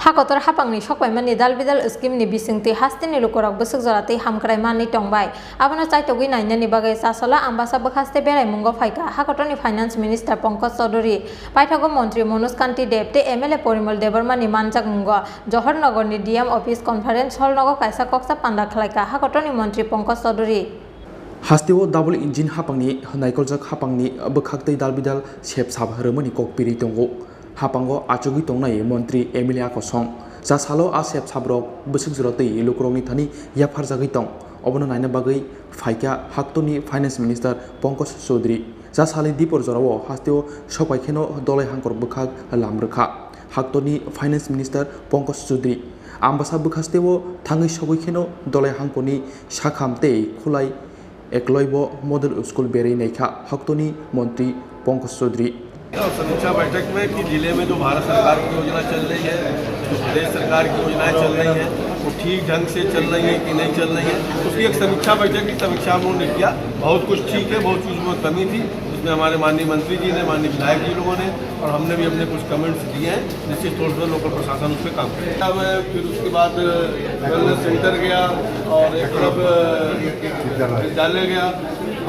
Hakotor hapangni sokbai mani dalbidal scheme ni bisingti hastini lukorok busuk jorati hamkrai mani tongbai abono chaitogi nainani bagai sasola ambasa bokhaste berai mungo phaika hakotorni finance minister Pankaj Chaudhary paithago mantri Manoj Kanti Deb te MLA Porimal Debormani manjak mungo Johornagar ni DM office conference hall nogo kaisa koksa panda khlaika hakotorni mantri Pankaj Chaudhary Hasteo double engine hapangni naikolzak hapangni bokhaktei dalbidal shep sabharmani kokpiri tongo hapango achugi tongnai mantri MLA kosong jasalo a shep sabrok busuk jurotei lukrongni thani yapharjagoi tong obono naina bagai phaika haktoni finance minister Pankaj Chaudhary jasali dipor jorao hasteo sokai kheno dolai hangkor bukhak lamrkha haktoni finance minister Pankaj Chaudhary ambasa bukhasteo thangai sokai kheno dolai hangkoni sakhamtei khulai एकलयबो model school बेरे नैखा हक्तोनी मंत्री पंकज चौधरी समीक्षा बैठक में कि जिले में जो भारत सरकार की योजना चल रही है जो प्रदेश सरकार की योजनाएं चल रही हैं वो ठीक ढंग से चल रही हैं कि नहीं चल रही हैं उसकी एक समीक्षा बैठक की समीक्षा हम लोगों ने किया बहुत कुछ ठीक है बहुत चीज़ में कमी थी उसमें हमारे माननीय मंत्री जी ने माननीय विधायक जी लोगों ने और हमने भी अपने कुछ कमेंट्स दिए हैं निश्चित तौर पर लोकल प्रशासन उस पर काम करेगा। मैं फिर उसके बाद वेलनेस सेंटर गया और एक तरफ विद्यालय गया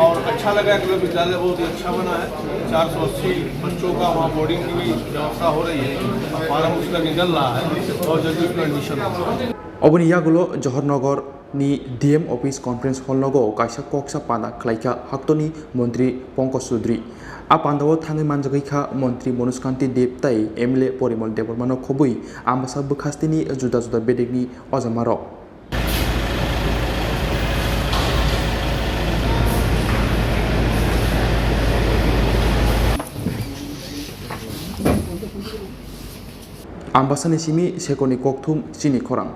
और अच्छा लगा कि विद्यालय बहुत ही अच्छा बना है 480 बच्चों का वहाँ बोर्डिंग की भी व्यवस्था हो रही है फॉर्म उसका निकल रहा है और जल्दी उसका एडमिशन होगा। अबनि यागुलो जहरनगर नि DM ऑफिस कॉन्फ्रेंस हॉल नगो काइसा कोक्सा पाना खलाइका हक्तोनी मंत्री पंकज चौधरी आ पांडाव थांगे मानजगैखा मंत्री मनोज कांति देब ताई MLA परिमल देबरमानो खबुई आम्बासा बुखास्तिनि जुदा जुदा बेदेगनि अजमारो आम्बासानि सिमी सेकोनि कोकथुम चिनि खरां।